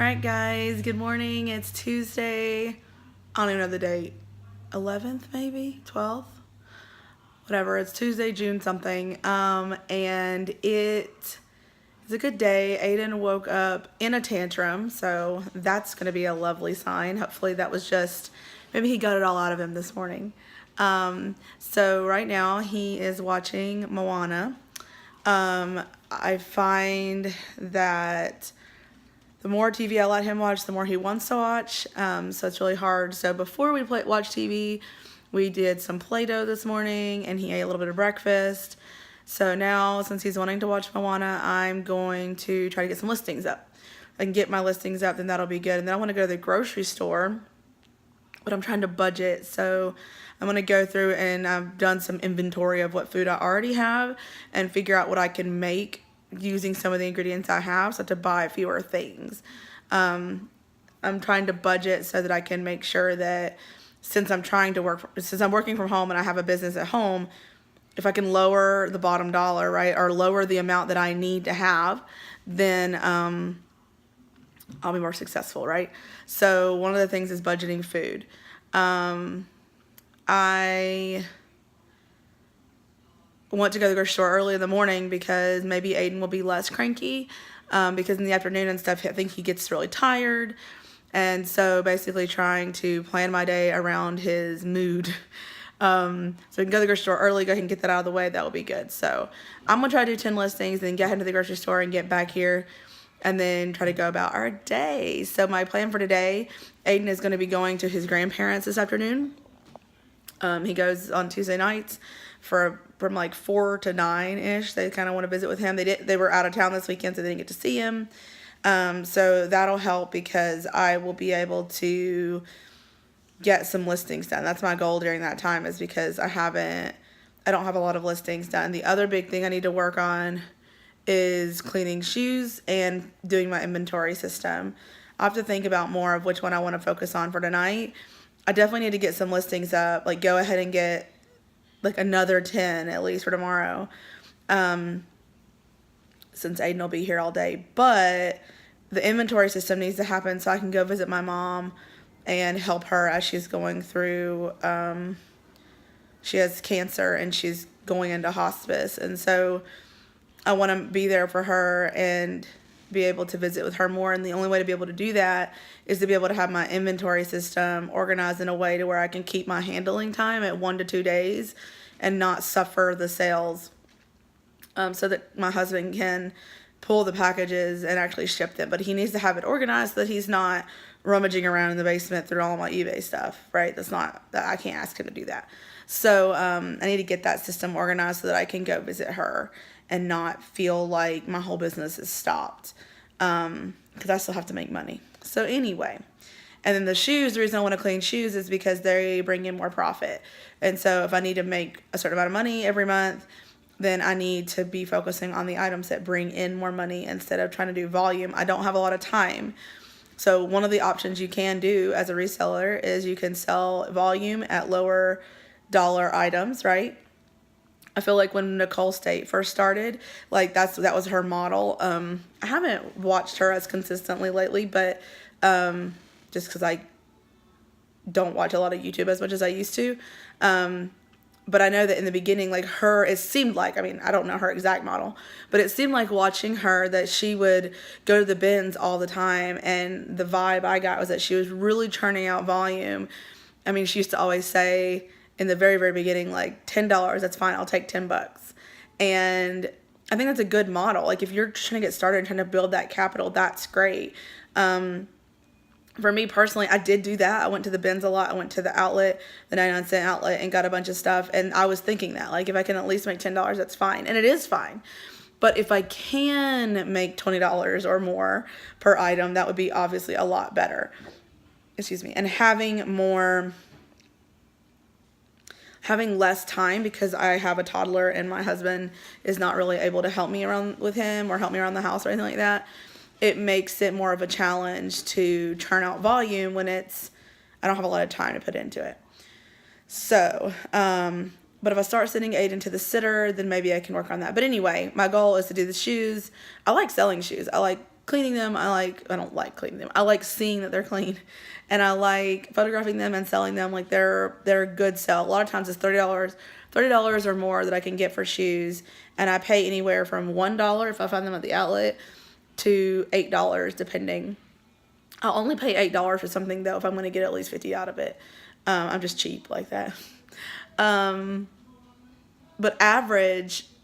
Alright guys, good morning. It's Tuesday. I don't even know the date. 11th maybe? 12th? Whatever. It's Tuesday, June something. And it is a good day. Aiden woke up in a tantrum, so that's going to be a lovely sign. Hopefully that was just, maybe he got it all out of him this morning. So right now he is watching Moana. I find that the more TV I let him watch, the more he wants to watch. So it's really hard. So before we watch TV, we did some Play-Doh this morning, and he ate a little bit of breakfast. So now, since he's wanting to watch Moana, I'm going to try to get some listings up. If I can get my listings up, then that'll be good. And then I want to go to the grocery store, but I'm trying to budget. So I'm going to go through, and I've done some inventory of what food I already have and figure out what I can make using some of the ingredients I have, so to buy fewer things. I'm trying to budget so that I can make sure that since I'm working from home and I have a business at home, if I can lower the bottom dollar, right, or lower the amount that I need to have, then I'll be more successful, right? So one of the things is budgeting food. I want to go to the grocery store early in the morning because maybe Aiden will be less cranky, because in the afternoon and stuff, I think he gets really tired. And so basically trying to plan my day around his mood. So we can go to the grocery store early, go ahead and get that out of the way. That will be good. So I'm going to try to do 10 listings, then get into the grocery store and get back here and then try to go about our day. So my plan for today, Aiden is going to be going to his grandparents this afternoon. He goes on Tuesday nights from like 4 to 9-ish. They kind of want to visit with him. They were out of town this weekend, so they didn't get to see him. So that'll help because I will be able to get some listings done. That's my goal during that time, is because I don't have a lot of listings done. The other big thing I need to work on is cleaning shoes and doing my inventory system. I have to think about more of which one I want to focus on for tonight. I definitely need to get some listings up, like go ahead and get like another 10 at least for tomorrow, since Aiden will be here all day. But the inventory system needs to happen so I can go visit my mom and help her as she's going through, she has cancer and she's going into hospice. And so I want to be there for her and be able to visit with her more. And the only way to be able to do that is to be able to have my inventory system organized in a way to where I can keep my handling time at 1 to 2 days and not suffer the sales, so that my husband can pull the packages and actually ship them. But he needs to have it organized so that he's not rummaging around in the basement through all my eBay stuff, right? I can't ask him to do that. So I need to get that system organized so that I can go visit her and not feel like my whole business is stopped, because I still have to make money. So anyway, and then the shoes, the reason I want to clean shoes is because they bring in more profit. And so if I need to make a certain amount of money every month, then I need to be focusing on the items that bring in more money instead of trying to do volume. I don't have a lot of time. So one of the options you can do as a reseller is you can sell volume at lower dollar items, right? I feel like when Nicole State first started, like that was her model. I haven't watched her as consistently lately, but just because I don't watch a lot of YouTube as much as I used to. But I know that in the beginning, like it seemed like, I mean, I don't know her exact model, but it seemed like watching her that she would go to the bins all the time. And the vibe I got was that she was really churning out volume. I mean, she used to always say in the very, very beginning, like $10, that's fine. I'll take $10. And I think that's a good model. Like if you're trying to get started and trying to build that capital, that's great. For me personally, I did do that. I went to the bins a lot. I went to the outlet, the 99-cent outlet, and got a bunch of stuff. And I was thinking that, like, if I can at least make $10, that's fine. And it is fine. But if I can make $20 or more per item, that would be obviously a lot better. Excuse me. And having less time, because I have a toddler and my husband is not really able to help me around with him or help me around the house or anything like that, it makes it more of a challenge to churn out volume when I don't have a lot of time to put into it. So, but if I start sending Aiden to the sitter, then maybe I can work on that. But anyway, my goal is to do the shoes. I like selling shoes. I like cleaning them. I don't like cleaning them. I like seeing that they're clean, and I like photographing them and selling them. Like they're a good sell. A lot of times it's $30 or more that I can get for shoes, and I pay anywhere from $1 if I find them at the outlet to $8 depending. I'll only pay $8 for something though if I'm going to get at least 50 out of it. I'm just cheap like that. But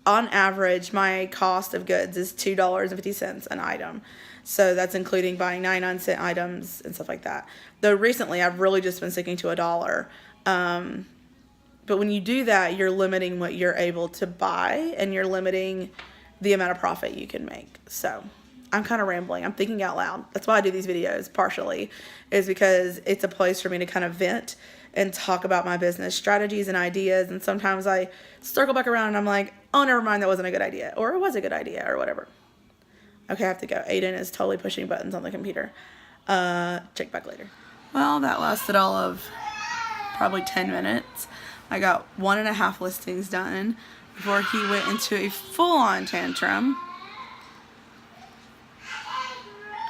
on average, my cost of goods is $2.50 an item. So that's including buying 99-cent items and stuff like that. Though recently I've really just been sticking to $1. But when you do that, you're limiting what you're able to buy, and you're limiting the amount of profit you can make. So I'm kind of rambling. I'm thinking out loud. That's why I do these videos, partially, is because it's a place for me to kind of vent and talk about my business strategies and ideas. And sometimes I circle back around and I'm like, oh, never mind, that wasn't a good idea. Or it was a good idea, or whatever. Okay, I have to go. Aiden is totally pushing buttons on the computer. Check back later. Well, that lasted all of probably 10 minutes. I got 1.5 listings done before he went into a full-on tantrum.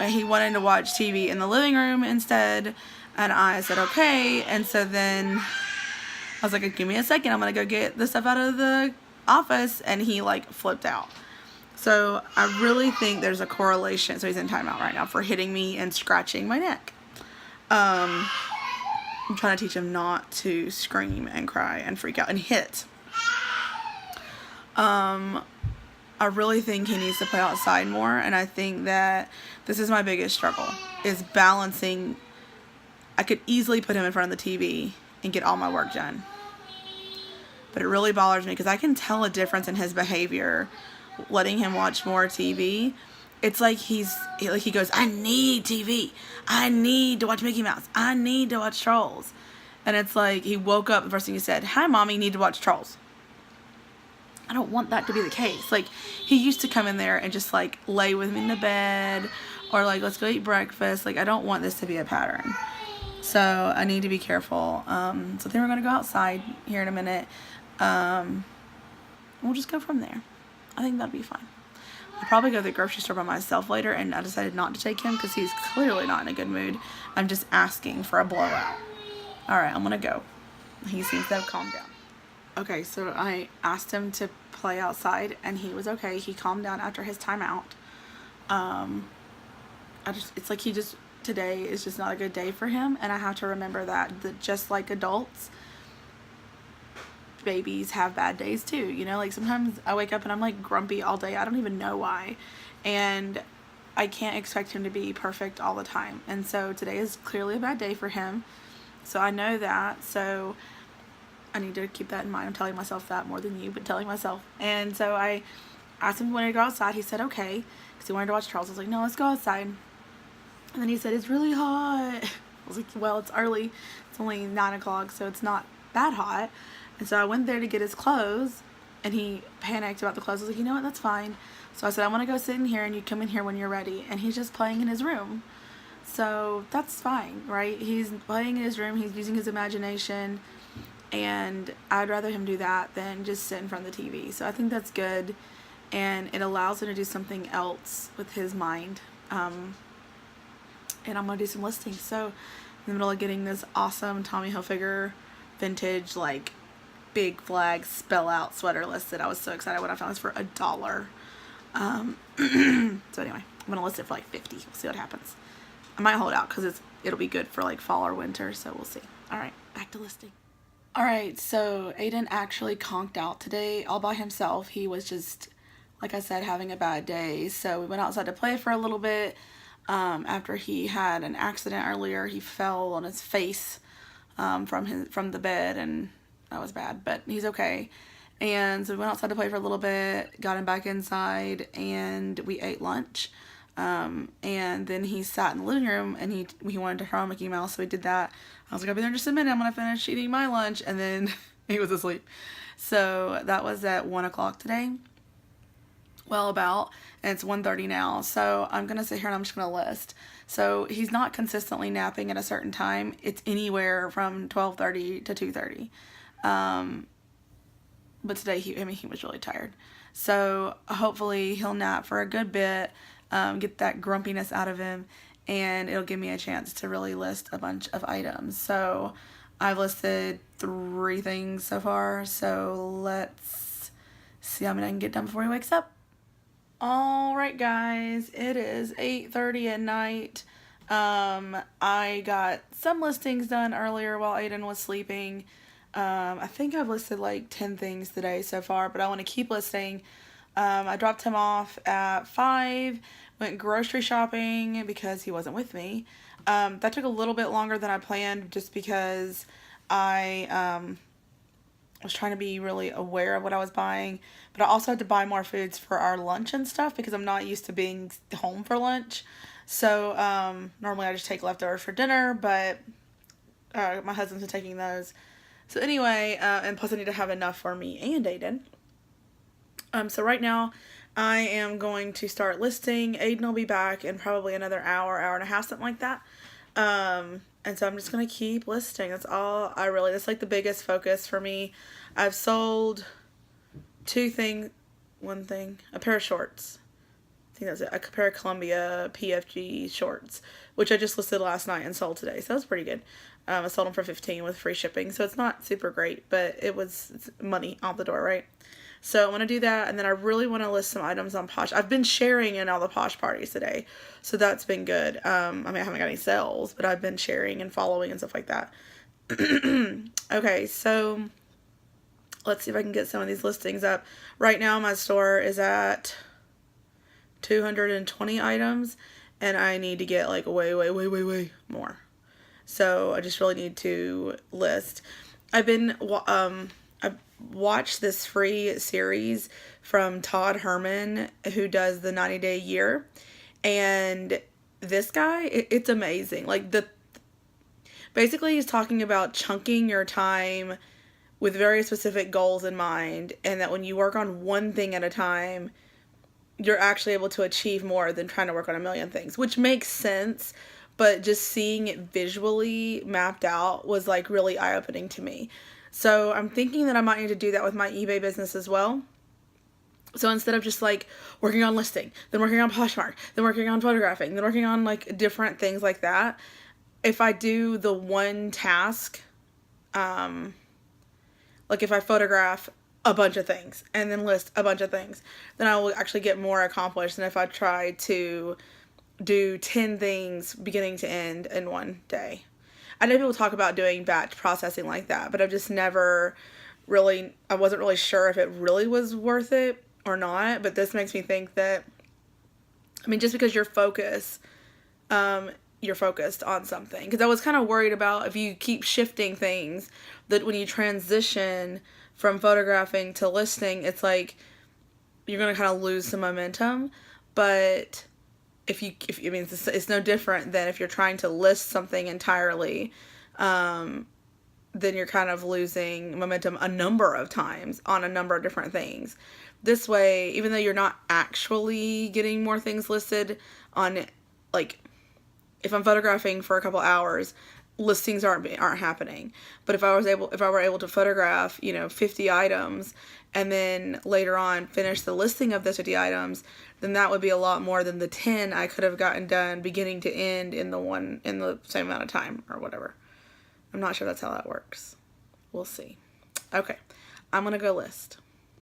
He wanted to watch TV in the living room instead, and I said okay. And so then I was like, give me a second, I'm gonna go get the stuff out of the office, and he like flipped out. So I really think there's a correlation. So he's in timeout right now for hitting me and scratching my neck. I'm trying to teach him not to scream and cry and freak out and hit. I really think he needs to play outside more, and I think that this is my biggest struggle, is balancing. I could easily put him in front of the TV and get all my work done, but it really bothers me because I can tell a difference in his behavior letting him watch more TV. It's like he goes, I need TV. I need to watch Mickey Mouse. I need to watch Trolls. And it's like he woke up, the first thing he said, hi, Mommy, need to watch Trolls. I don't want that to be the case. Like, he used to come in there and just, like, lay with me in the bed, or, like, let's go eat breakfast. Like, I don't want this to be a pattern. So, I need to be careful. So, then we're going to go outside here in a minute. We'll just go from there. I think that'd be fine. I'll probably go to the grocery store by myself later, and I decided not to take him because he's clearly not in a good mood. I'm just asking for a blowout. Alright, I'm going to go. He seems to have calmed down. Okay, so I asked him to play outside, and he was okay. He calmed down after his timeout. It's like today is just not a good day for him, and I have to remember that just like adults, babies have bad days too. You know, like sometimes I wake up and I'm like grumpy all day. I don't even know why, and I can't expect him to be perfect all the time. And so today is clearly a bad day for him. So I know that. So I need to keep that in mind. I'm telling myself that more than you, but telling myself. And so I asked him if he wanted to go outside. He said okay, because he wanted to watch Charles. I was like, no, let's go outside. And then he said, it's really hot. I was like, well, it's early. It's only 9 o'clock, so it's not that hot. And so I went there to get his clothes, and he panicked about the clothes. I was like, you know what, that's fine. So I said, I want to go sit in here, and you come in here when you're ready. And he's just playing in his room. So that's fine, right? He's playing in his room. He's using his imagination. And I'd rather him do that than just sit in front of the TV. So I think that's good. And it allows him to do something else with his mind. And I'm going to do some listings. So in the middle of getting this awesome Tommy Hilfiger vintage, like, big flag spell out sweater listed. I was so excited when I found this for $1. So anyway, I'm going to list it for like 50. We'll see what happens. I might hold out because it'll be good for like fall or winter. So we'll see. All right, back to listing. All right, so Aiden actually conked out today all by himself. He was just, like I said, having a bad day. So we went outside to play for a little bit. After he had an accident earlier, he fell on his face from the bed, and that was bad, but he's okay. And so we went outside to play for a little bit, got him back inside, and we ate lunch. And then he sat in the living room, and he wanted to draw Mickey Mouse, so we did that. I was like, I'll be there in just a minute, I'm gonna finish eating my lunch, and then he was asleep. So that was at 1 o'clock today. Well, and it's 1:30 now, so I'm gonna sit here and I'm just gonna list. So he's not consistently napping at a certain time. It's anywhere from 12:30 to 2:30. But today he was really tired. So hopefully he'll nap for a good bit. get that grumpiness out of him, and it'll give me a chance to really list a bunch of items. So I've listed 3 things so far, so let's see how many I can get done before he wakes up. Alright guys, it is 8:30 at night. I got some listings done earlier while Aiden was sleeping. I think I've listed like 10 things today so far, but I want to keep listing. I dropped him off at 5, went grocery shopping because he wasn't with me. That took a little bit longer than I planned just because I was trying to be really aware of what I was buying, but I also had to buy more foods for our lunch and stuff because I'm not used to being home for lunch. So normally I just take leftovers for dinner, but my husband's been taking those. So anyway, and plus I need to have enough for me and Aiden. So right now I am going to start listing. Aiden will be back in probably another hour, hour and a half, something like that. And so I'm just going to keep listing. That's all that's like the biggest focus for me. I've sold 2 things, a pair of shorts. I think that's it. A pair of Columbia PFG shorts, which I just listed last night and sold today. So that was pretty good. I sold them for $15 with free shipping. So it's not super great, but it's money out the door, right? So I want to do that, and then I really want to list some items on Posh. I've been sharing in all the Posh parties today, so that's been good. I mean, I haven't got any sales, but I've been sharing and following and stuff like that. Okay, so let's see if I can get some of these listings up. Right now, my store is at 220 items, and I need to get like way more. So I just really need to list. I've watched this free series from Todd Herman, who does the 90-day year, and this guy, it's amazing. Like basically he's talking about chunking your time with very specific goals in mind, and that when you work on one thing at a time, you're actually able to achieve more than trying to work on a million things, which makes sense, but just seeing it visually mapped out was like really eye-opening to me. So I'm thinking that I might need to do that with my eBay business as well. So instead of just like working on listing, then working on Poshmark, then working on photographing, then working on like different things like that, if I do the one task, like if I photograph a bunch of things and then list a bunch of things, then I will actually get more accomplished than if I try to do 10 things beginning to end in one day. I know people talk about doing batch processing like that, but I've just never really, I wasn't really sure if it really was worth it or not, but this makes me think that, I mean, just because you're focused on something, because I was kind of worried about if you keep shifting things, that when you transition from photographing to listing, it's like you're going to kind of lose some momentum, but I mean, it's no different than if you're trying to list something entirely, then you're kind of losing momentum a number of times on a number of different things. This way, even though you're not actually getting more things listed on, like, if I'm photographing for a couple hours, listings aren't happening. But if I were able to photograph, 50 items, and then later on finish the listing of those 50 items, then that would be a lot more than the 10 I could have gotten done beginning to end in the same amount of time or whatever. I'm not sure that's how that works. We'll see. Okay, I'm gonna go list.